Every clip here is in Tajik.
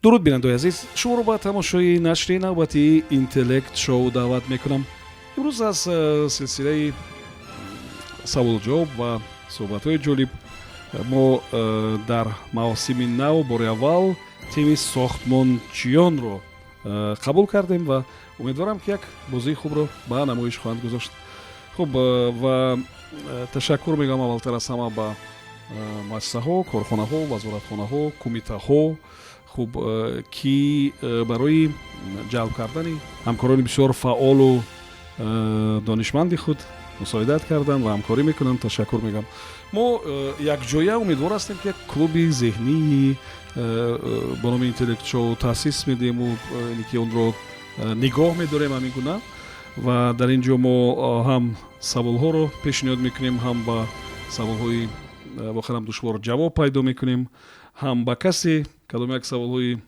дуруд бинандаи азиз, шуморо ба тамошои нашри навбати Интеллект шоу даъват мекунам. имрӯз аз силсилаи саволуҷавоб ва суҳбатҳои ҷолиб мо дар мавсими нав бори аввал теми сохтмончиёнро қабул кардем ва умедворам ки як бозии хубро ба намоиш хоҳанд гузошт. хуб, ва ташаккур мегӯям аввалтар аз ҳама ба муассисаҳо, корхонаҳо, вазоратхонаҳо, кумитаҳо хуб, ки барои ҷалб кардани ҳамкорони бисёр фаъолу донишманди худ мусоидат карданд ва ҳамкорӣ мекунанд. Ташаккур мегӯям. мо якҷоя умедвор ҳастем ки як клуби зеҳнии бо номи Интеллект шоу таъсис медиҳему, ки онро нигоҳ медорем ҳамин гуна, ва дар ин ҷо мо ҳам саволҳоро пешниҳод мекунем, ҳам ба саволҳои вохирам душвор ҷавоб пайдо мекунем, ҳам ба касе кадом як саволҳои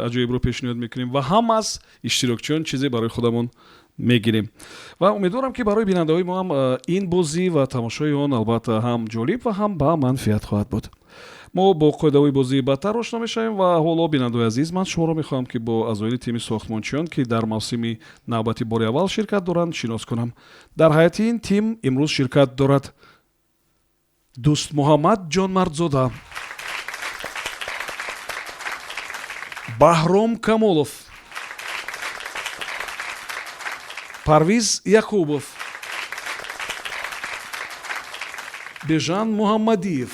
аҷоибро пешниҳод мекунем ва ҳам аз иштирокчиён чизе барои худамон мегирем. ва умедворам ки барои бинандаҳои мо ҳам ин бозӣ ва тамошои он албатта ҳам ҷолиб ва ҳам ба манфиат хоҳад буд. мо бо қоидаҳои бозии бадтар ошно мешавем ва ҳоло бинандаҳои азиз, ман шуморо мехоҳам ки бо аъзоёни тими сохтмончиён ки дар мавсими навбати бори аввал ширкат доранд шинос кунам. дар ҳайати ин тим имрӯз ширкат дорад Дӯст Муҳаммад Ҷонмардзода, Баҳром Камолов, Парвиз Якубов, Бежан Муҳаммадиев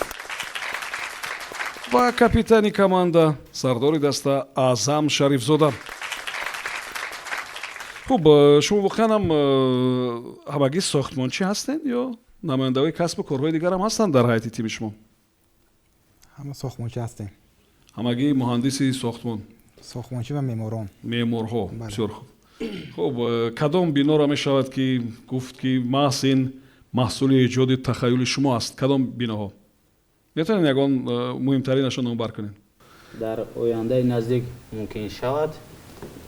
ва капитани команда сардори даста Аъзам Шарифзода. хуб, шумо воқеан ҳамагӣ сохтмончӣ ҳастед ё намояндаҳои касбу корҳои дигарам ҳастанд дар ҳайати тими шумо? ҳама сохтмончӣ ҳастем. ҳамагӣ муҳандиси сохтмон, сохтмончӣ ва меморон. меъморҳо. бисёр хуб. хуб, кадом биноро мешавад ки гуфт ки маҳз ин маҳсули эҷоди тахаюли шумо аст? кадом биноҳо? метавонед ягон муҳимтаринашро номбар кунед? дар ояндаи наздик мумкин шавад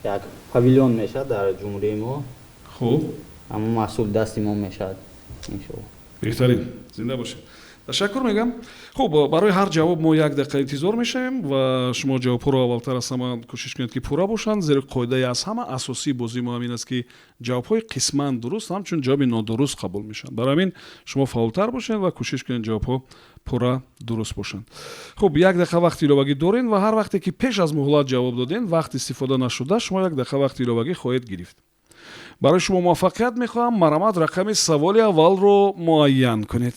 як павилион мешавад дар ҷумҳурии мо. хуб, ҳама маҳсул дасти мо мешавад иншоалло. беҳтарин, зинда бошед. ташаккур мегӯям. хуб, барои ҳар ҷавоб мо як дақиқа интизор мешавем ва шумо ҷавобҳоро аввалтар аз ҳама кӯшиш кунед ки пурра бошанд, зеро қоидаи аз ҳама асосии бозии мо ҳамин аст ки ҷавобҳои қисман дуруст ҳамчун ҷавоби нодуруст қабул мешаванд. барои ҳамин шумо фаъолтар бошед ва кӯшиш кунед ҷавобҳо пурра дуруст бошанд. хуб, як дақиқа вақти иловагӣ дорем ва ҳар вақте ки пеш аз муҳлат ҷавоб додем, вақт истифода нашуда, шумо як дақиқа вақти иловагӣ хоҳед гирифт. барои шумо муваффақият мехоҳам. марамат рақами саволи аввалро муайян кунед.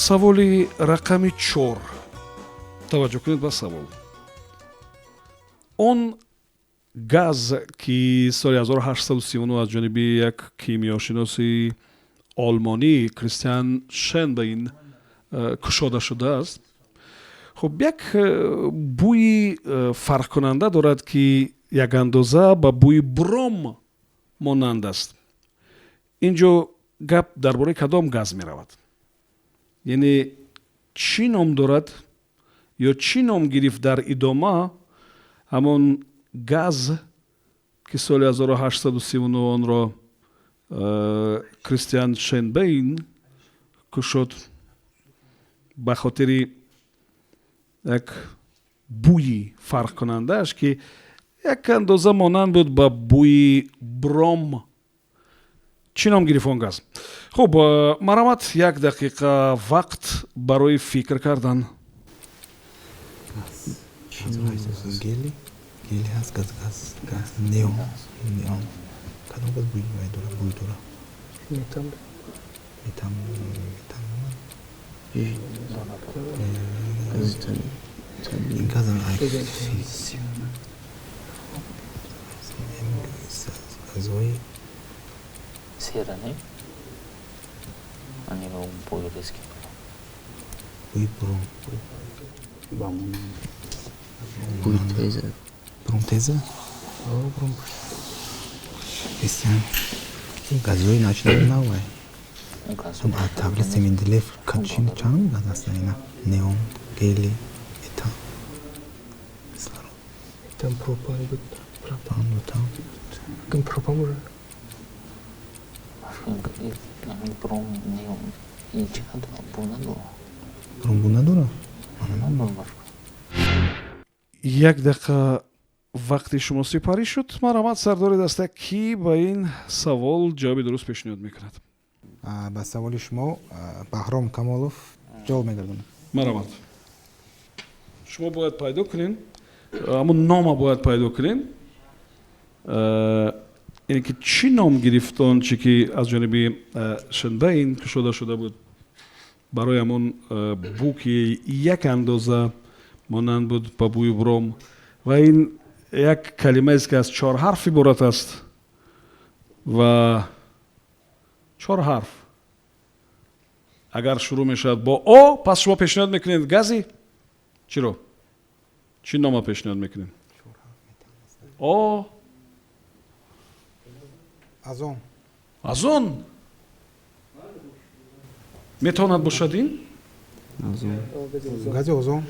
саволи рақами 4. таваҷҷӯҳ кунед ба савол. он газ ки соли 1839 аз ҷониби як кимиёшиноси олмонӣ Кристиан Шенбейн кушода шудааст, хуб, як бӯи фарқкунанда дорад ки як андоза ба бӯи бром монанд аст. ин ҷо гап дар бораи кадом газ меравад? яъне чӣ ном дорад ё чӣ ном гирифт дар идома ҳамон газ ки соли 1839 онро Кристиан Шенбейн кушод ба хотири як бӯи фарқкунандааш ки як андоза монанд буд ба бӯи бром. чӣ ном гирифт он газ? хуб, марамат як дақиқа вақт барои фикр кардан. гели ҳаст, газ, неон. кадом газ бӯй дорад? метан. غذای Сирани. Они его по-еврейски. بوی برون بامون Будет теза. برون تزه بسیار غذای ناشناس نوای Указывает. а таблица Менделеев качин чанам газаста ина неон гели метан кислород Там пропан будет. пропан бутан Кем пропан уже? Они пром не и чекаду, бунаду. برون бу надора Надо башка. як дақиқа вақти шумо сипарӣ шуд. марҳамат, сардори даста, ки ба ин савол ҷавоби дуруст пешниҳод мекунад? ба саволи шумо баҳром камолов ҷавоб мегардонад марҳамат. шумо бояд пайдо кунен, ҳамун нома бояд пайдо кунен. яъне ки чӣ ном гирифт он чи ки аз ҷониби шинбаин кушода шуда буд барои ҳамон бу ки як андоза монанд буд ба бӯи бром ва ин як калимаест ки аз 4 ҳарф иборат аст ва 4 ҳарф агар шурӯъ мешавад бо о, пас шумо пешниҳод мекунед гази чиро чӣ нома пешниҳод мекунед? о аз он метавонад бошад ин гази озон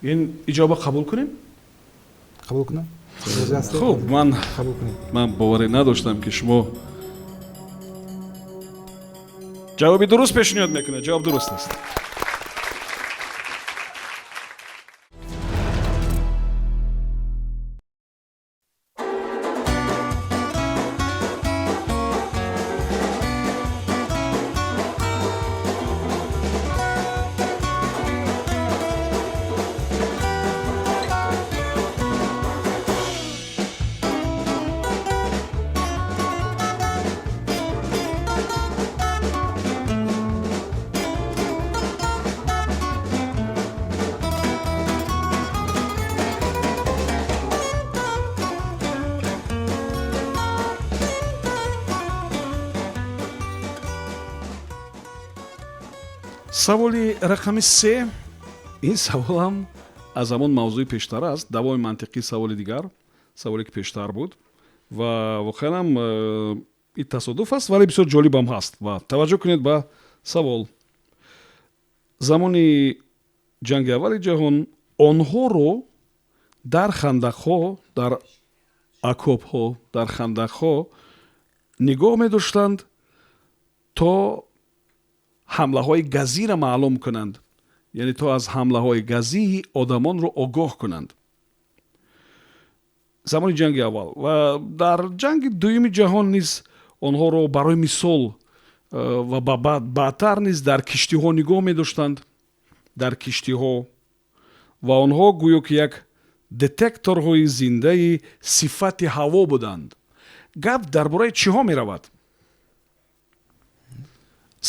ин иҷоба қабул кунем? қабул кунам хуб, қабул кунем ман боварӣ надоштам ки шумо ҷавоби дуруст пешниҳод мекунед. ҷавоб дуруст аст. саволи рақами 3. ин саволам аз ҳамон мавзӯи пештар аст, давоми мантиқии саволи дигар, саволе ки пештар буд ва воқеанам ин тасодуф аст, вале бисёр ҷолибам ҳаст. ва таваҷҷӯҳ кунед ба савол. замони ҷанги аввали ҷаҳон онҳоро дар хандақҳо, дар акобҳо, дар хандақҳо нигоҳ медоштанд то ҳамлаҳои газиро маълум кунанд, яъне то аз ҳамлаҳои газии одамонро огоҳ кунанд. замони ҷанги аввал ва дар ҷанги дуюми ҷаҳон низ онҳоро барои мисол ва баъдтар низ дар киштиҳо нигоҳ медоштанд, дар киштиҳо ва онҳо гӯё ки як детекторҳои зиндаи сифати ҳаво буданд. гап дар бораи чиҳо меравад?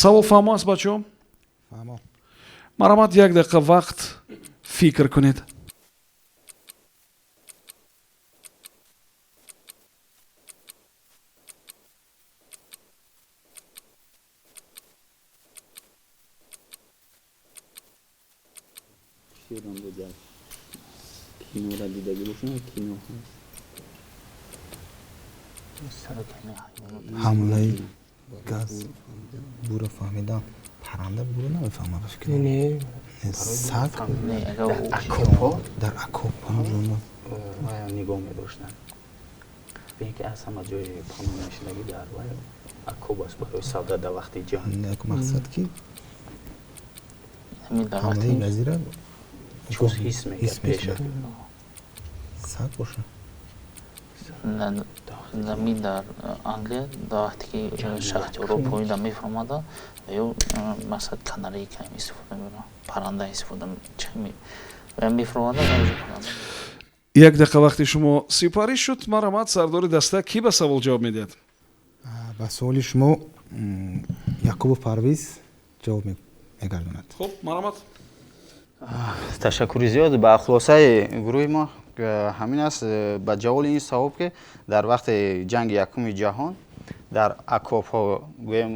савол фаҳмо аст бачаҳо? фаҳмо марҳамат, як дақиқа вақт фикр кунед. شیران بود کینو را دیدگی باشن کینو ҳамлаи газ буро фаҳмидам парранда буро намефаҳмад Не. саг Не, это акопо дар акоб нигоҳ медоштанд бин ки аз ҳама ҷои памонашидагӣ дар вай акоб аст барои савда дар вақти ҷанг як мақсад ки همین در ҳамлаи وقتی газира чуз ҳис мекард пеша саг боша زمین در انگلیس در وقتی که شخص اروپایی در میفرماده و یا مثلا کناری که استفاده میکنه پرنده استفاده و میفرماده як дақиқа вақти шумо сипарӣ шуд. марҳамат, сардори даста, ки ба савол ҷавоб медиҳад? ба саволи шумо якубов парвиз ҷавоб мегардонад хуб, марҳамат. ташаккури зиёд ба хулосаи гурӯҳи мо ҳамин аст ба ҷаволи ин савоб ки дар вақти ҷанги якуми ҷаҳон дар окопҳо гӯем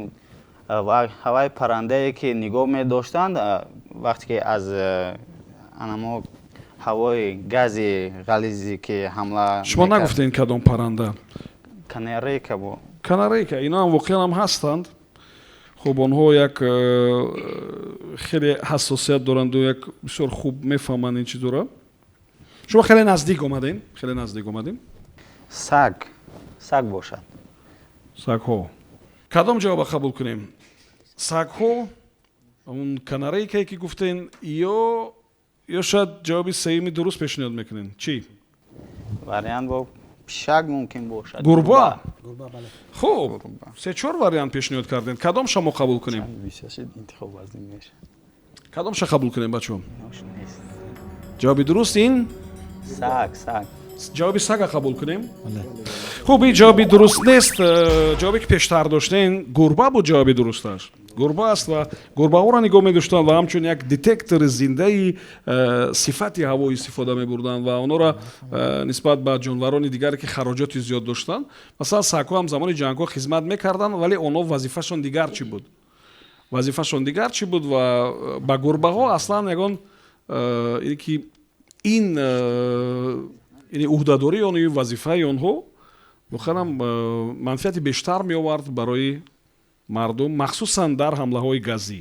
ҳавай паррандае ки нигоҳ медоштанд вақте ки аз анамо ҳавои гази ғализе ки ҳамла шумо нагуфтед кадом парранда? канарейка бо канарейка, ино ҳам воқеан ҳам ҳастанд. хуб онҳо як хеле ҳассосият доранду як бисёр хуб мефаҳманд ин чизора. шумо хеле наздик омадем? саг бошад. сагҳо. кадом ҷавоба қабул кунем? сагҳо, он канарейкае ки гуфтен, ё шояд ҷавоби сеюми дуруст пешниҳод мекунен? Чӣ? вариант бо пишак мумкин бошад. гурба. хуб, се-чор вариант пешниҳод кардем. кадом шамо қабул кунем? кадом ша қабул кунем бачаҳо? ҷавоби дуруст ин? саг. ҷавоби сага қабул кунем? хуб, ин ҷавоби дуруст нест. ҷавобе ки пештар доштем гурба буд ҷавоби дурусташ. гурба аст ва гурбаҳоро нигоҳ медоштанд ва ҳамчун як детектори зиндаи сифати ҳаво истифода мебурданд ва онҳоро нисбат ба ҷонварони дигаре ки хароҷоти зиёд доштанд, масалан сагҳо ҳам замони ҷангҳо хизмат мекарданд, вале онҳо вазифашон дигар чӣ буд ва ба гурбаҳо аслан ягон ки ин уҳдадории он вазифаи онҳо воханам манфиати бештар меовард барои мардум, махсусан дар ҳамлаҳои газӣ.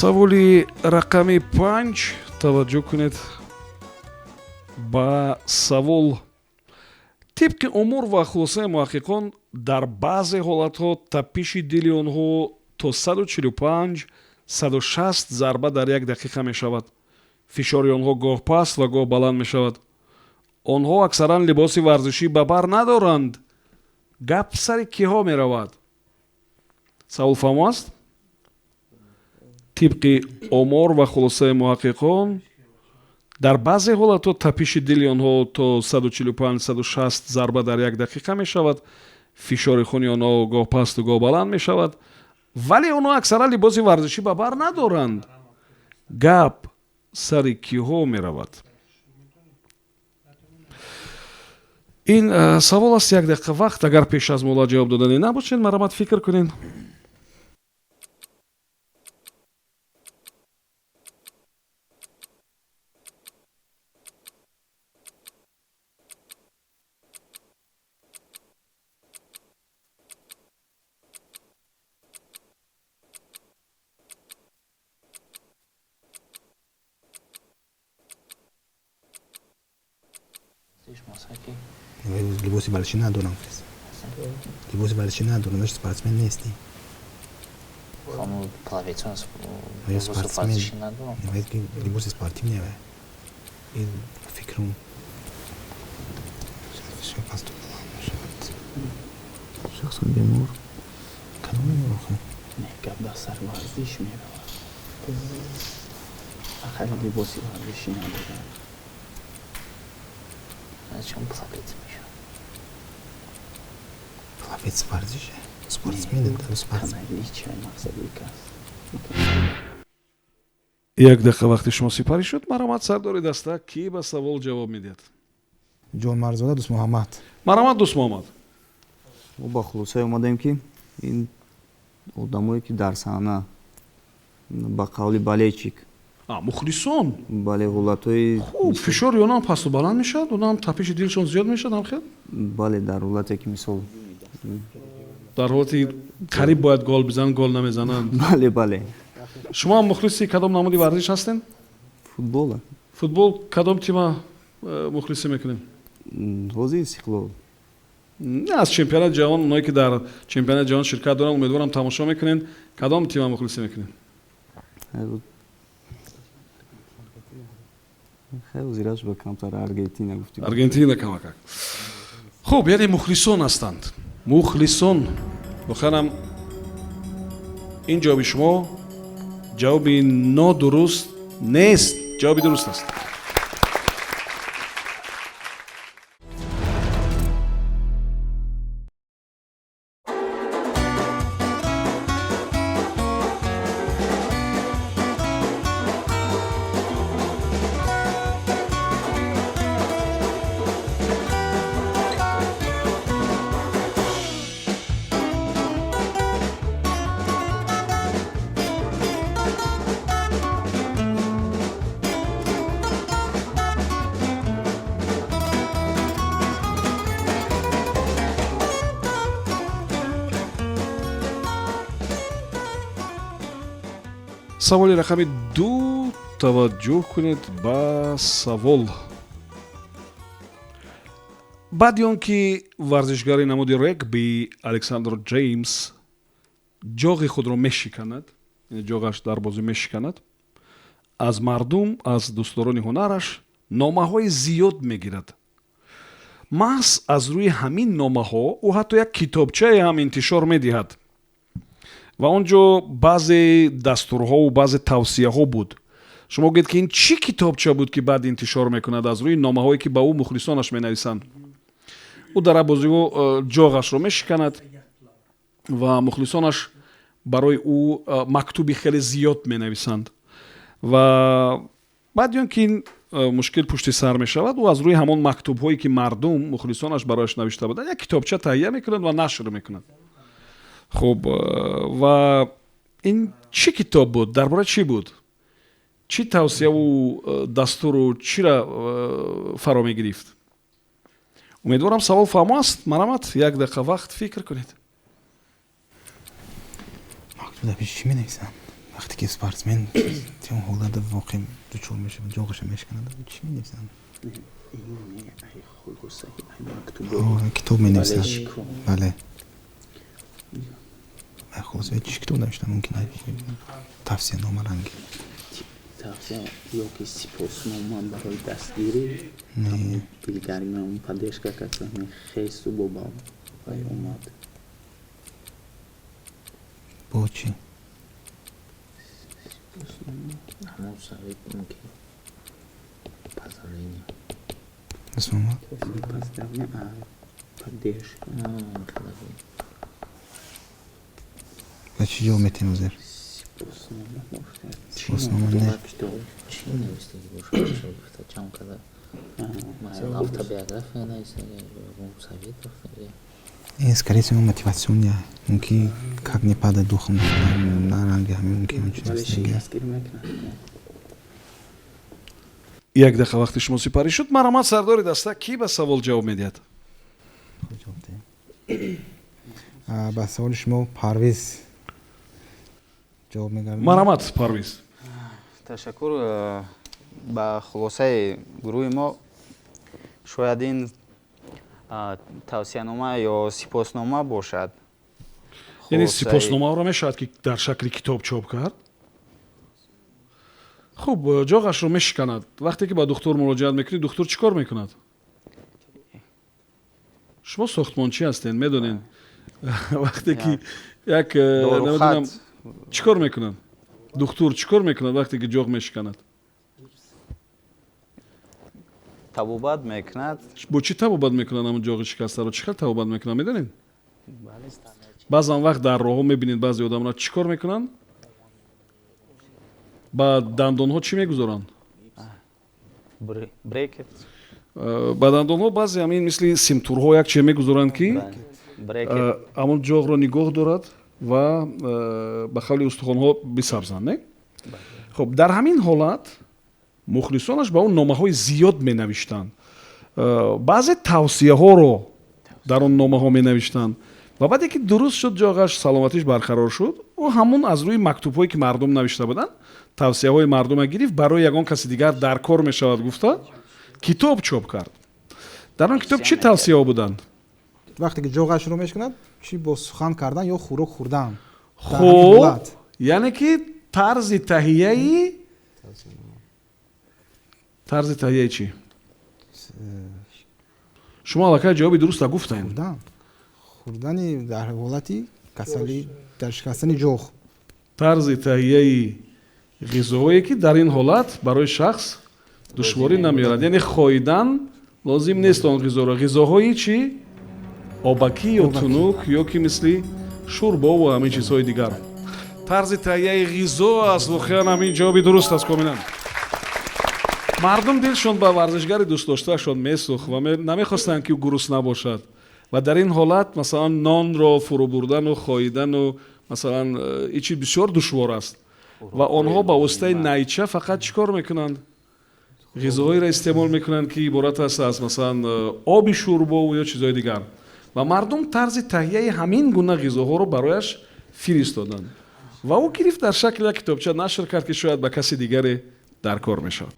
саволи рақами 5 таваҷҷӯҳ кунед ба савол. тибқи умур ва хулосаи муҳаққиқон дар баъзе ҳолатҳо таппиши дили онҳо то 145-160 зарба дар як дақиқа мешавад. фишори онҳо гоҳ паст ва гоҳ баланд мешавад. онҳо аксаран либоси варзишӣ ба бар надоранд. гап сари киҳо меравад? савол фаҳмо аст? тибқи омор ва хулосаи муҳаққиқон дар баъзе ҳолатҳо таппиши дили онҳо то 145-160 зарба дар як дақиқа мешавад. фишори хуни онҳо гоҳ пасту гоҳ баланд мешавад, вале онҳо аксаран либоси варзишӣ ба бар надоранд. гап сари киҳо меравад? ин савол аст. 1 дақиқа вақт. агар пеш аз муолат ҷавоб додани набошед, марамат фикр кунед. لباس ورزشی ندارم. لباس ورزشی ندارم. داشت спортсмен نیستی. خانم плавецон آیا لباس спортсмен؟ ورزشی ندارم. باید که لباس спортивный ہے. این فکرم. شخص بیمار. کلام نمی‌خوام. نه گپ در سر ورزش می‌رود. فقط لباسی ورزشی ندارم. چون плавец میشه. плавец ورزشه. спортсмен это спортсмен. چه مقصدی کاست؟ 1 دقیقه وقتی شما سپاری شد. مرامت سرداری دسته کی به سوال جواب میدید؟ جان مرزاده دوست محمد. مرامت دوست محمد. ما با خلاصه اومدیم که این آدمایی که در صحنه با قول بالچیک مخلصون. بله حالتای خوب فشار اونا هم پست و بلند میشد، اونا هم تپش دلشون زیاد میشد هم خیلی. بله در حالتی که مثال در حالتی قریب باید گل بزنن گل نمیزنن. بله بله. شما هم مخلصی کدام نمودی ورزش هستین؟ فوتبال. فوتبال کدام تیم مخلصی میکنین؟ حوزه استقلال. نه از چمپیونات جهان، اونایی که در چمپیونات جهان شرکت دارن امیدوارم تماشا میکنین. کدام تیم مخلصی میکنین؟ خیلی زیراش با کمتر ارگنتینا گفتیم. ارگنتینا камакак. خب یعنی مخلصون هستند. مخلصون. بخوانم این جواب شما جواب نادرست نیست. جواب درست است. سوال رقم 2 توجه کنید با سوال. بعد اون که ورزشکار نماد رگبی الکساندر جیمز جاغ خود را میشکند، یعنی جاغش در بازی میشکند، از مردم، از دوستداران هنرش نامه های زیاد میگیرد. محض از روی همین نامه ها او حتی یک کتابچه هم انتشار میدهد و اونجا بعضی دستورها و بعضی توصیه ها بود. شما گوید که این چی کتابچه بود که بعد انتشار میکند از روی نامه هایی که با او مخلصانش می نویسند. او در بازی جاغش رو میشکند و مخلصانش برای او مکتوبی خیلی زیاد می نویسند و بعد اون که این مشکل پشت سر می شود و از روی همون مکتوب هایی که مردم مخلصانش برایش نوشته بودند یک کتابچه تهیه میکنند و نشر میکنند. خب و این چی کتاب بود؟ درباره چی بود؟ چی توصیه و دستور و چی را فرا می گرفت؟ امیدوارم سوال فهم است. مرحمت یک دقیقه وقت فکر کنید. مکتوب در پیش چی می نویسن؟ وقتی که اسپارتمن تیم هولند واقعی دچار میشه و جاغش میشکنند چی می نویسن؟ کتاب می نویسن. بله. خلاصه چی کتاب نوشتن ممکنه توصیه نامه رنگی توصیه یا که سپاسنامه برای دستگیری دیگری من پدیش که من خیست و با اومد با چی؟ همون سوید اون که پزارینی اسم اومد؟ پزارینی پدیش و چی جا میتین وزیر؟ سپاسنامه نه چی نوشته که باشه گفته چند کده من автобиография نوشته که совет گفته скорее всего мотивационная мунки как не падать духом на ранге мунки یک دقیقه وقت شما سپری شد. مرحمت سردار دسته کی به سوال جواب میدهد؟ با سوال شما پرویز جواب میگردم. مرحمت پرویز. تشکر. با خلاصه گروه ما شاید این توصیه‌نامه یا سپاسنامه باشد. یعنی سپاسنامه را میشود که در شکل کتاب چاپ کرد. خب جاغش رو میشکند. وقتی که با دکتر مراجعت میکنید دکتر چیکار میکند؟ شما ساختمانچی هستین میدونین وقتی که یک نمیدونم چیکار میکنن؟ دکتر چیکار میکند وقتی که جاغ میشکند؟ طبوبت میکند. با چی طبوبت میکنن همون جاغ شکسته رو؟ چیکار طبوبت میکنن میدونین؟ بعضا وقت در راه ها میبینید بعضی آدم ها چیکار میکنن؟ با دندان ها چی میگذارن؟ بریکت. با دندان ها بعضی همین مثل سیمتور ها یک چی میگذارن که همون جاغ رو نگاه دارد و به خالی استخوان ها بسبزن نه؟ خب در همین حالت مخلصانش با اون نامه های زیاد می نوشتن. بعضی توصیه ها رو در اون نامه ها می نوشتن و بعد که درست شد جاغش سلامتیش برقرار شد و همون از روی مکتوب هایی که مردم نوشته بودن توصیه های مردم گرفت برای یگان کسی دیگر در کار می شود گفته کتاب چاپ کرد. در اون کتاب چی توصیه ها بودن؟ وقتی که جاغش رو میشکند چی با سخن کردن یا خوراک خوردن. خب یعنی که тарзи таҳияи чӣ? шумо аллакай ҷавоби дурустро гуфтаед. хурдани дар ҳолати касали дар шикастани ҷоғ. тарзи таҳияи ғизоие ки дар ин ҳолат барои шахс душворӣ намеорад, яъне хоидан лозим нест он ғизоро. ғизоҳои чӣ? обакӣ ё тунук ё ки мисли шӯрбо ва ҳамин чизҳои дигар. тарзи таҳияи ғизо аст. воқеан ҳамин ҷавоби дуруст аст комилан. мардум дилшон ба варзишгари дӯстдоштаашон месӯхт ва намехостанд ки ӯ гурусна бошад ва дар ин ҳолат масалан нонро фурӯ бурдану хоидану масалан ин чиз бисёр душвор аст ва онҳо ба воситаи найча фақат чӣ кор мекунанд? ғизоҳоеро истеъмол мекунанд ки иборат аст аз масалан оби шӯрбову ё чизҳои дигар ва мардум тарзи таҳияи ҳамин гуна ғизоҳоро барояш фиристоданд ва ӯ гирифт дар шакли як китобча нашр кард ки шояд ба каси дигаре дар кор мешавад.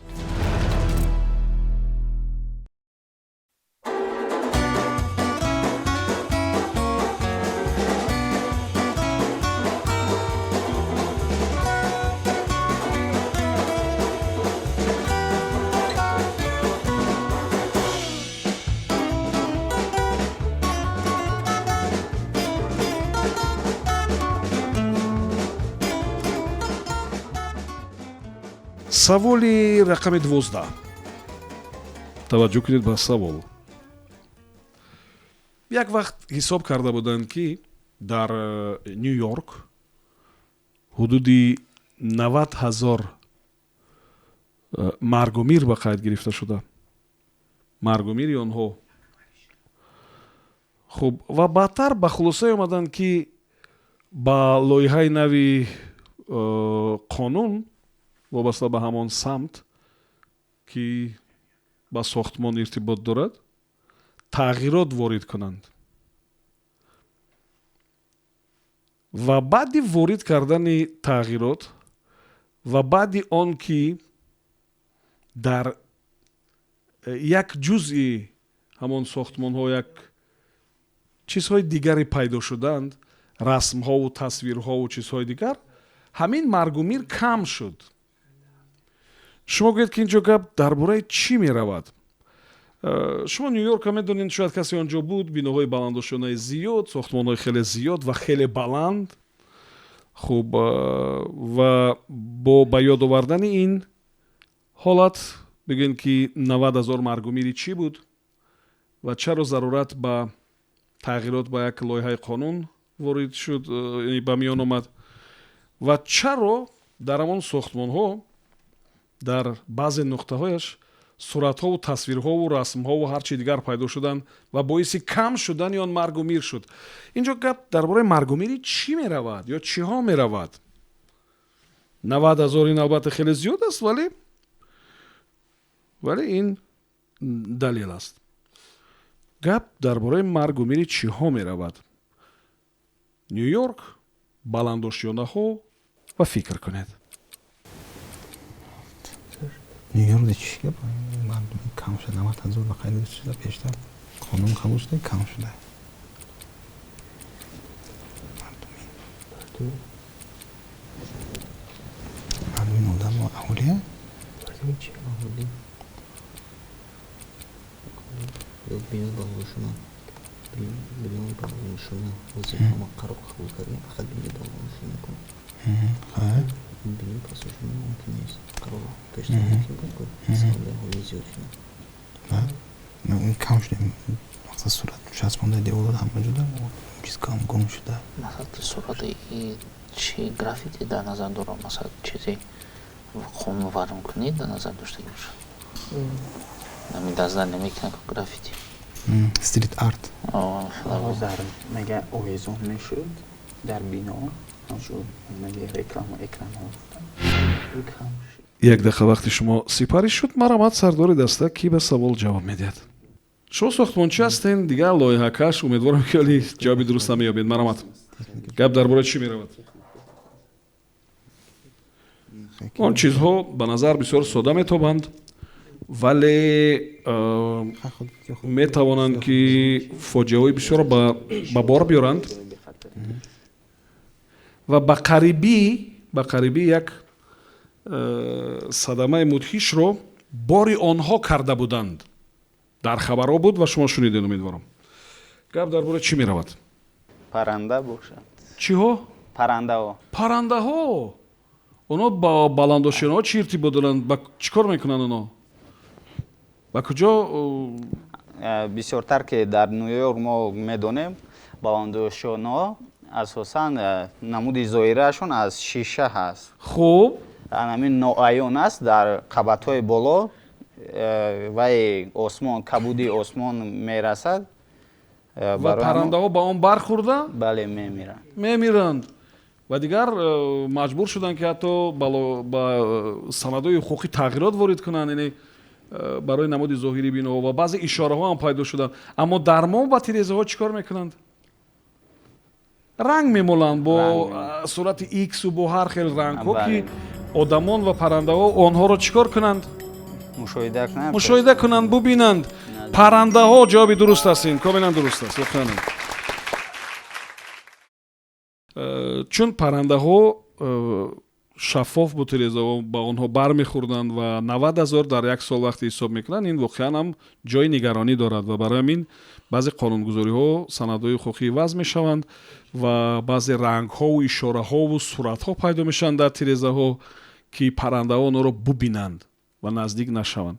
саволи рақами 12. таваҷҷӯҳ кунед ба савол. як вақт ҳисоб карда буданд ки дар Нью-Йорк ҳудуди 90,000 маргумир ба қайд гирифта шуда. маргумири онҳо. хуб ва баъдтар ба хулосае омаданд ки ба лоиҳаи нави қонун вобаста ба ҳамон самт ки ба сохтмон иртибот дорад тағйирот ворид кунанд ва баъди ворид кардани тағйирот ва баъди он ки дар як ҷузъи ҳамон сохтмонҳо як чизҳои дигаре пайдо шуданд, расмҳову тасвирҳову чизҳои дигар, ҳамин маргумир кам шуд. шумо гӯед ки инҷо гап дар бораи чӣ меравад? шумо Нью-Йорка медонед, шояд касе онҷо буд, биноҳои баландошонаи зиёд, сохтмонҳои хеле зиёд ва хеле баланд. хуб ва бо ба ёд овардани ин ҳолат бигӯем ки 90,000 маргумири чӣ буд ва чаро зарурат ба тағйирот ба як лоиҳаи қонун ворид шуд, ба миён омад ва чаро дар ҳамон сохтмонҳо дар баъзе нуқтаҳояш суратҳову тасвирҳову расмҳову ҳар чи дигар пайдо шуданд ва боиси кам шудани он маргумир шуд. инҷо гап дар бораи маргумири чӣ меравад ё чиҳо меравад? 90,000 ин албатта хеле зиёд аст, вале ин далел аст. гап дар бораи маргумири чиҳо меравад? Нью-Йорк, баландошёнаҳо ва фикр кунед. Нью-Йоркда чӣ гап? Мардум кам шуд, 90,000 ба қайд шуда, бештар қонун қабул шуда, кам шуда. Мардум одам аҳолия? Мардум чӣ аҳолӣ? биёд ба ҳолшумо. Биёд ба ҳолшумо. Озир ҳама қарор қабул кардем, фақат биёд ба ҳолшумо кун. Хайр. биёд пасо шумо мумкин нест. Қарор пештар мумкин буд. Саволи ҳоли зиёд шуда. Ман кам шуда. Мақсад сурат часпонда девора ҳама ҷуда. Чиз кам гум шуда. масалан сурати чӣ граффити дар назар дорам, масалан чизе қонунвар мекунӣ дар назар дошта бошад. Нами дазда намекунад граффити. Стрит арт. дар мага овезон мешуд дар бино ҳамшуд мага реклама экранҳо як дақиқа вақти шумо сипарӣ шуд. Марамат сардори даста ки ба савол ҷавоб медиҳад. шумо сохтмончӣ ҳастен, дигар лоиҳакаш, умедворам ки оли ҷавоби дуруст намеёбед. Марамат, гап дар бораи чӣ меравад? он чизҳо ба назар бисёр сода метобанд, вале метавонанд ки фоҷиаҳои бисёр ба бор биёранд ва ба ба қарибӣ як садамаи мудҳишро бори онҳо карда буданд. Дар хабарҳо буд ва шумо шунидед, умедворам. Гап дар бораи чӣ меравад? Парранда бошад. Чиҳо? Паррандаҳо. Паррандаҳо. Онҳо ба баландошинаҳо чӣ иртибот доранд? Ба чӣ кор мекунанд онҳо? ба куҷо? Бисёртар ки дар Нью-Йорк мо медонем, баландошинаҳо асосан намуди зоираашон аз шиша ҳаст. Хуб. Ҳамин ноаён аст дар қабатҳои боло вай осмон, кабуди осмон мерасад. Ва паррандаҳо ба он бархӯрда? Бале, мемиранд. Мемиранд. Ва дигар маҷбур шуданд ки ҳатто ба санадҳои ҳуқуқӣ тағйирот ворид кунанд, яъне барои намуди зоҳири биноҳо ва баъзе ишораҳо ҳам пайдо шуданд. Аммо дар мо ба тирезаҳо чӣ кор мекунанд? ранг мемоланд бо сурати иксу бо ҳар хел рангҳо ки одамон ва паррандаҳо онҳоро чӣ кор кунанд? мушоҳида кунанд, бубинанд. Паррандаҳо ҷавоби дуруст ҳастин. Комилан дуруст аст. Чун паррандаҳо шаффоф бо тирезаҳо ба онҳо бармехӯрданд ва 90 000 дар як сол вақте ҳисоб мекунанд, ин воқеан ҳам ҷои нигаронӣ дорад ва барои ҳамин баъзе қонунгузориҳо санадҳои ҳуқуқӣ вазъ мешаванд ва баъзе рангҳову ишораҳову суратҳо пайдо мешаванд дар тирезаҳо ки паррандаҳо онҳоро бубинанд ва наздик нашаванд.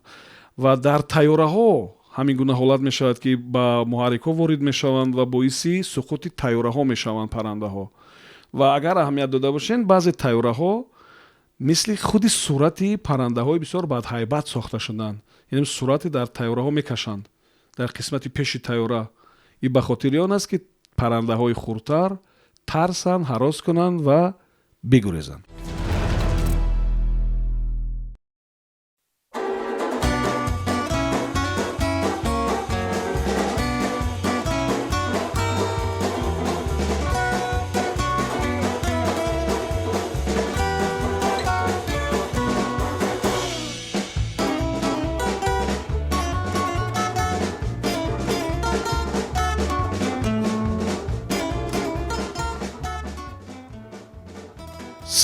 Ва дар тайёраҳо ҳамин гуна ҳолат мешавад ки ба муҳаррикҳо ворид мешаванд ва боиси суқути тайёраҳо мешаванд паррандаҳо. Ва агар аҳамият дода бошем, баъзе тайёраҳо мисли худи сурати паррандаҳои бисёр бадҳайбат сохта шуданд. Яъне сурати дар тайёраҳо мекашанд дар қисмати пеши тайёра. ин ба хотири он аст ки паррандаҳои хурдтар тарсанд, ҳарос кунанд ва бигурезанд.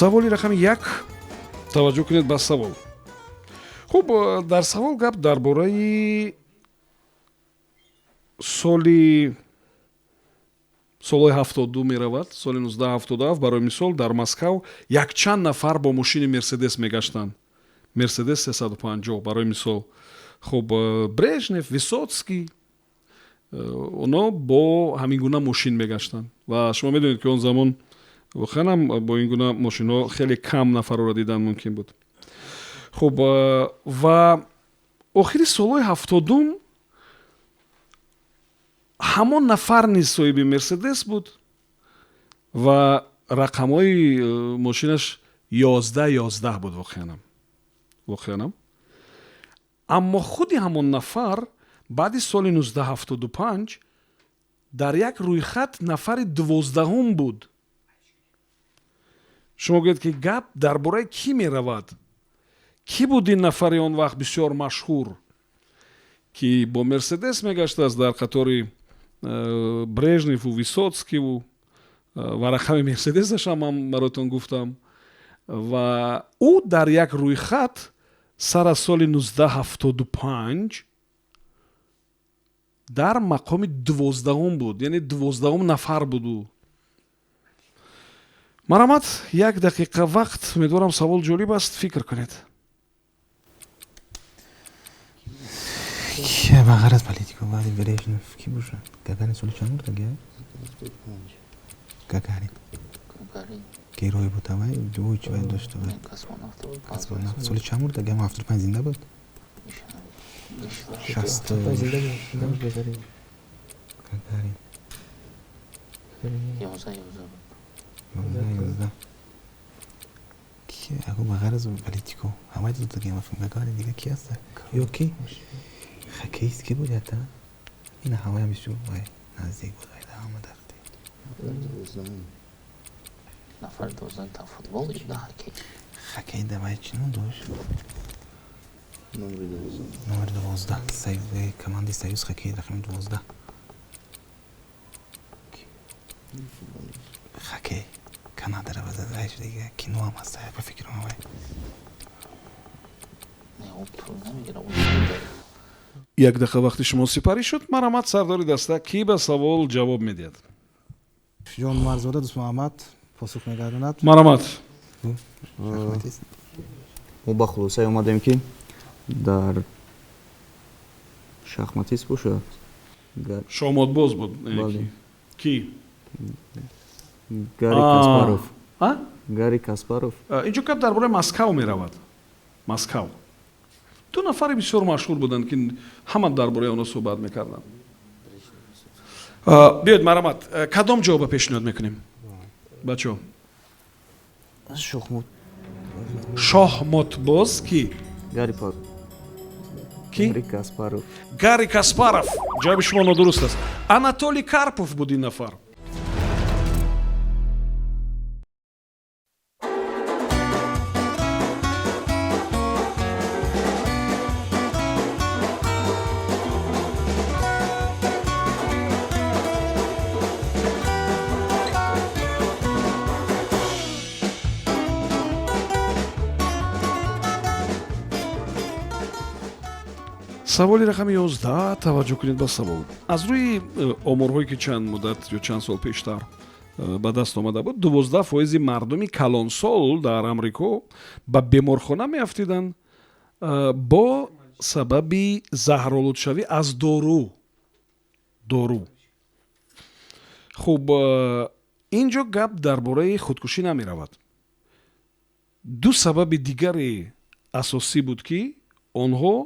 саволи рақами 1. таваҷҷӯҳ кунед ба савол. хуб, дар савол гап дар бораи солҳои 72 меравад. соли 1977 барои мисол дар Москав якчанд нафар бо мошини мерседес мегаштанд. мерседес 350 барои мисол. хуб, Брежнев, Висоцкий онҳо бо ҳамин гуна мошин мегаштанд ва шумо медонед ки он замон воқеан ҳам бо ин гуна мошинҳо хеле кам нафарро дидан мумкин буд. хуб, ва охири солҳои 70 ҳамон нафар низ соҳиби мерседес буд ва рақамҳои мошинаш 11 буд воқеан. аммо худи ҳамон нафар баъди соли 1975 дар як рӯйхат нафари 12 буд. шумо гӯед ки гап дар бораи кӣ меравад? кӣ буд ин нафари он вақт бисёр машҳур ки бо мерседес мегаштааст дар қатори Брежневу, Висоцкиву ва рақами мерседесашам ман баротон гуфтам. ва ӯ дар як рӯйхат сар аз соли 1975 дар мақоми 12 буд, яъне 12 нафар буд ӯ. марамат, 1 дақиқа вақт. умедворам савол ҷолиб аст, фикр кунед. Кия ба ғараз политико баъди Брежнев ки бошад? Гагарин соли чанд мурд ага? Гагарин герои буд авай, ҷои чӣ вай дошт авай? Космонавт. Соли чанд мурд ага? 75 зинда буд? 60 Гагарин 11 ки аго ба ғараз политико ҳамаи дуда ки мафҳум Гагарин дига ки аст? ё ки хоккеист ки буд ята? ин ҳамаи бисёр вай наздик буд вай дар ҳама дафти. нафар 12 та футбол и да хоккей. Хоккей да вай чӣ дошт? номери 12 команди Союз хоккей рақами 12. Хоккей Kanada را بزد رایج دیگه کینو هم هست به فکر ما نه اون طول نمیگیره اون طول داره. як даха вақти шумо сипарӣ шуд марамат сардори даста кӣ ба савол ҷавоб медиҳад جان مرزاده دوست محمد پاسخ میگردоند марамат мо ба хулосае омадем ки дар шахматист бошад шомотбоз буд Бале. кӣ Гарри Каспаров. А? Гарри Каспаров. инҷо гап дар бораи Москав меравад. Москав. ду нафари бисёр машҳур буданд ки ҳама дар бораи онҳо суҳбат мекарданд. биёед марамат кадом ҷавоба пешниҳод мекунем бачаҳо Шахмат. шоҳмотбоз ки Гарри ки Каспаров. Гарри Каспаров ҷавоби шумо нодуруст аст. Анатолий Карпов буд ин нафар. саволи рақами 11 таваҷҷӯҳ кунед ба савол. аз рӯи оморҳое ки чанд муддат ё чанд сол пештар ба даст омада буд 12% мардуми калонсол дар амрико ба беморхона меафтиданд бо сабаби заҳролудшавӣ аз дору. хуб инҷо гап дар бораи худкушӣ намеравад. ду сабаби дигаре асосӣ буд ки онҳо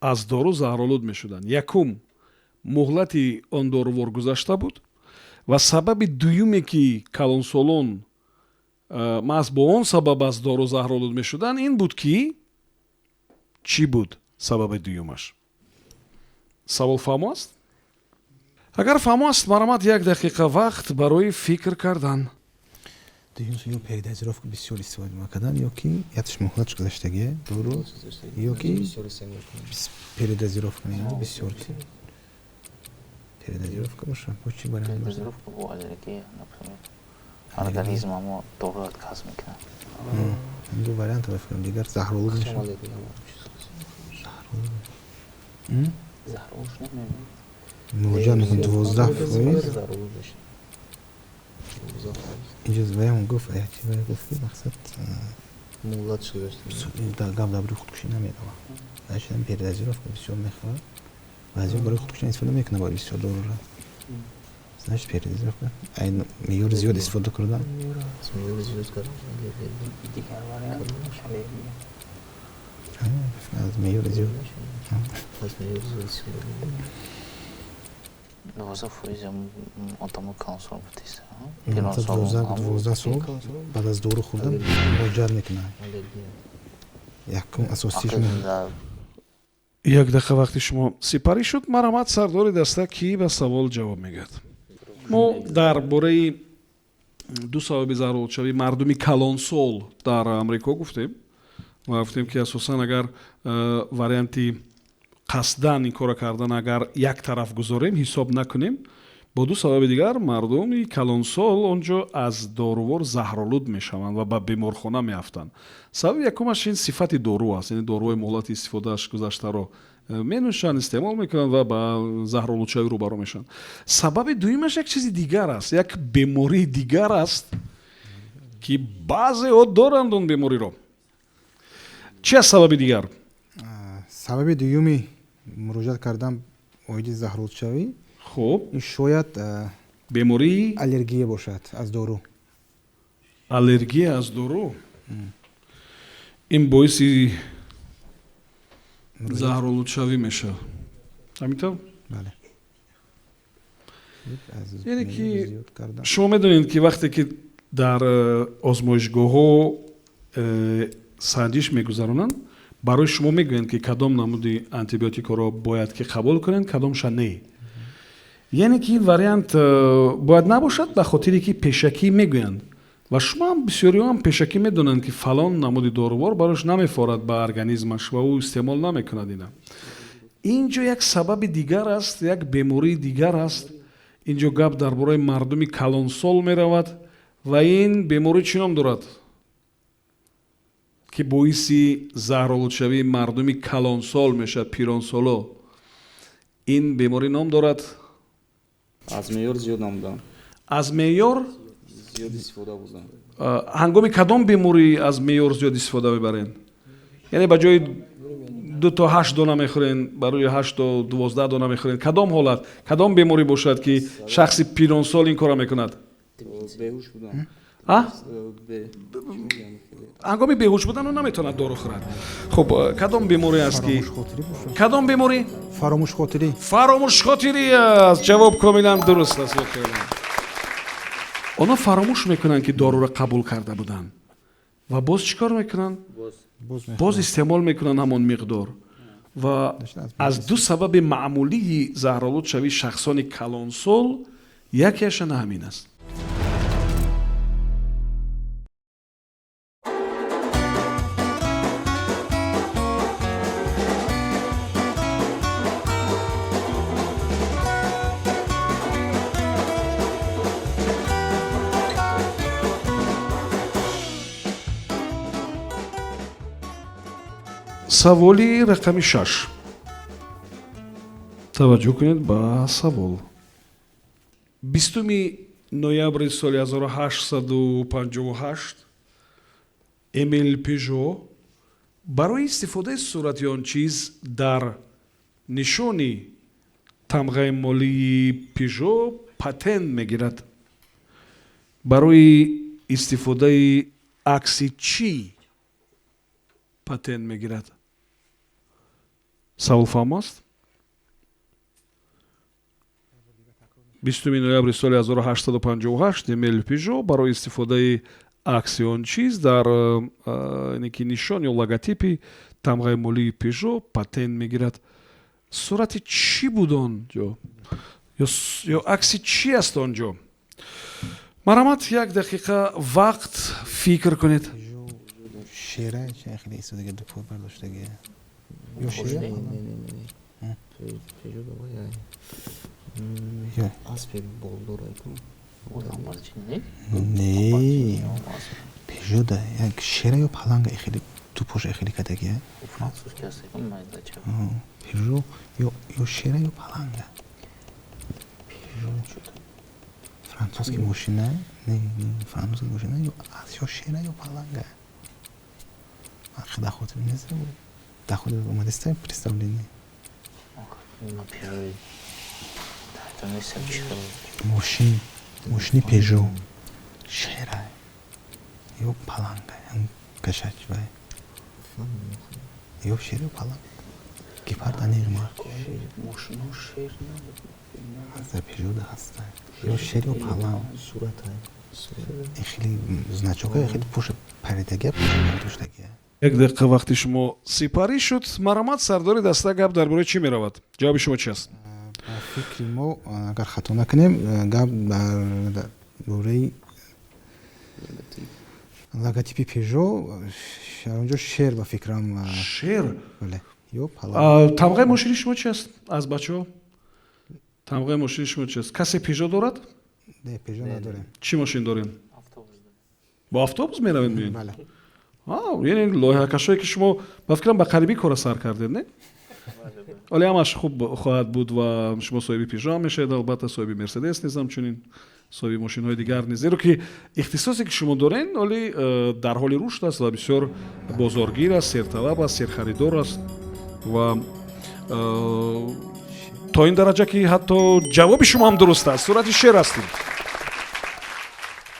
аз дору заҳролуд мешуданд. якум муҳлати он дорувор гузашта буд ва сабаби дуюме ки калонсолон маҳз бо он сабаб аз дору заҳролуд мешуданд ин буд ки чӣ буд сабаби дуюмаш? савол фаҳмо аст? агар фаҳмо аст марамат 1 дақиқа вақт барои фикр кардан. دیگه یا پیدازیروف که بسیار استفاده میکردن یا کی یادش مهلت گذاشتگیه درست یا کی پیدازیروف کنیم بسیار کی پیدازیروف که باشه چی برای Дозировка bu аллергия, например. Организм ама doğru отказ میکنه. دو وریانت بفرم دیگر زهرالود میشه زهرالوش نمیدونم مرجان میکن 12% اینجا زبایم گفت چی باید گفتی مقصد مولات شده در قبل برای خودکشی نمیدونم نشدم پیدازیروف که بسیار میخواد بعضی برای خودکشی استفاده میکنه برای بسیار ضروره значит پیدازیروف این میور زیاد استفاده کردن میور زیاد کردن دیگر وریانت аллергия. از میور زیاد از میور زیاد استفاده 12% odamı konsol budiysa. 12 سال بعد از دورو خوردن مجر میکنه یکم اساسیش як дақиқа вақти шумо сипарӣ шуд марамат сардори даста кӣ ба савол ҷавоб мегӯяд. мо дар бораи ду сабаби заҳролудшавии мардуми калонсол дар амрико гуфтем ва гуфтем ки асосан агар варианти қасдан ин кора кардан агар як тараф гузорем ҳисоб накунем бо ду сабаби дигар мардуми калонсол онҷо аз дорувор заҳролуд мешаванд ва ба беморхона меафтанд. сабаби якумаш ин сифати дору аст, яъне доруҳои муҳлати истифодааш гузаштаро менӯшанд, истеъмол мекунанд ва ба заҳролудшавӣ рӯбаро мешаванд. сабаби дуюмаш як чизи дигар аст, як бемории дигар аст ки баъзеҳо доранд он бемориро. чӣ аст сабаби дигар? سبب دیومی مراجعه کردن اویدی زهرالودشوی خب این شاید بیماری الرژی باشد از دارو الرژی از دارو این باعث زهرالودشوی میشه همینطور؟ بله یعنی که شما میدونید که وقتی که در آزمایشگاه‌ها سنجش میگذارونن барои шумо мегӯянд ки кадом намуди антибиотикро бояд ки қабул кунед кадомша не. яъне ки ин вариант бояд набошад ба хотире ки пешакӣ мегӯянд ва шумо ҳам бисёриҳо ҳам пешакӣ медонанд ки фалон намуди дорувор барош намефорад ба организмаш ва ӯ истеъмол намекунад. ина инҷо як сабаби дигар аст, як бемории дигар аст. инҷо гап дар бораи мардуми калонсол меравад ва ин беморӣ чӣ ном дорад ки боиси заҳролудшавии мардуми калонсол мешавад, пиронсоло? ин беморӣ ном дорад? аз меъёр зиёд намудан, аз меъёр зиёд истифода бурдан. ҳангоми кадом беморӣ аз меъёр зиёд истифода мебарен? яъне ба ҷои 2 то 8 дона мехӯрен, барои 8 то 12 дона мехӯрен. Кадом ҳолат, кадом беморӣ бошад ки шахси пиронсол ин кора мекунад? беҳуш будан. ҳангоми беҳуш будан ӯ наметавонад дору хӯрад. хуб, кадом беморӣ аст ки кадом беморӣ? фаромӯшхотирӣ. фаромӯшхотирӣ аст. ҷавоб комилан дуруст аст. онҳо фаромӯш мекунанд ки доруро қабул карда буданд ва боз чӣ кор мекунанд? боз истеъмол мекунанд ҳамон миқдор. ва аз ду сабаби маъмулии заҳролудшавии шахсони калонсол якеашон ҳамин аст. саволи рақами 6. таваҷҷӯҳ кунед ба савол. 20 ноябри соли 1858 Эмил Пежо барои истифодаи сурати он чиз дар нишони тамғаи молии Пежо патент мегирад. барои истифодаи акси чӣ патент мегирад? савол фаҳм аст? 20 ноябри соли 1858 Эмил Пежо барои истифодаи акси он чиз дар нишон ё логотипи тамғаи молии Пежо патент мегирад. сурати чӣ буд он ҷо? ё акси чӣ аст он ҷо? марҳамат, 1 дақиқа вақт фикр кунед. шера хеле истифодаga дупор бардоштаги ё шера ё аспи болдора не Peugeot да як шера ё паланга хеле дупоша хеле кадаги Peugeot ё шера ё паланга французский машина не французский машина ё шера ё паланга доход не знаю доход умадистае представление машини Peugeot шера ё паланга кашачбай ё шера ё паланга гепард анигма за Peugeot да ҳаста ё шера ё паланга сурата хеле значока хеле пуша паридаги доштаги 1 дақиқа вақти шумо сипарӣ шуд. марҳамат, сардори даста гап дар бораи чӣ меравад? ҷавоби шумо чӣ аст? ба фикри мо агар хато накунем гап дар бораи логотипи Peugeot онҷо шер ба фикрам шер? бале ё паланга тамғаи мошини шумо чӣ аст? аз бачаҳо тамғаи мошини шумо чӣ аст? касе Peugeot дорад? не Peugeot надорем чӣ мошин дорем? бо автобус меравед меен? бале яъне лоиҳакашое ки шумо ба фикрам ба қарибӣ кора сар кардед, не? оле ҳамаш хуб хоҳад буд ва шумо соҳиби Peugeot ҳам мешавед, албатта соҳиби Mercedes низ ҳамчунин соҳиби мошинҳои дигар низ, зеро ки ихтисосе ки шумо дорен оли дар ҳоли рушд аст ва бисёр бозоргир аст, серталаб аст, серхаридор аст ва то ин дараҷа ки ҳатто ҷавоби шумо ҳам дуруст аст. сурати шер ҳастем.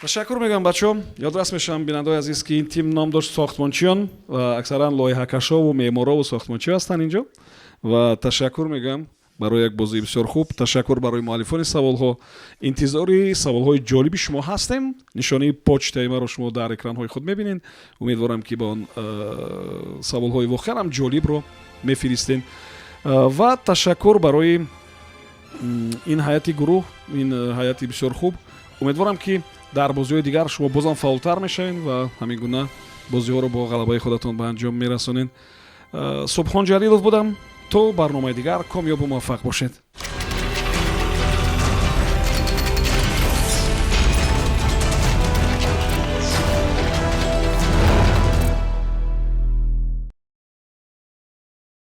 ташаккур мегӯям бачаҳо. ёдрас мешавам бинандаҳои азиз ки ин тим ном дошт сохтмончиён ва аксаран лоиҳакашову меъморову сохтмончиё ҳастанд инҷо ва ташаккур мегӯям барои як бозии бисёр хуб. ташаккур барои муаллифони саволҳо. интизори саволҳои ҷолиби шумо ҳастем. нишонаи почтаи маро шумо дар экранҳои худ мебинед. умедворам ки ба он саволҳои воқеан ҳам ҷолибро мефиристен. ва ташаккур барои ин ҳайати гурӯҳ, ин ҳайати бисёр хуб. умедворам ки дар бозиҳои дигар шумо бозам фаъолтар мешавед ва ҳамин гуна бозиҳоро бо ғалабаи худатон ба анҷом мерасонед. субҳон ҷалилов будам. то барномаи дигар комёбу муваффақ бошед.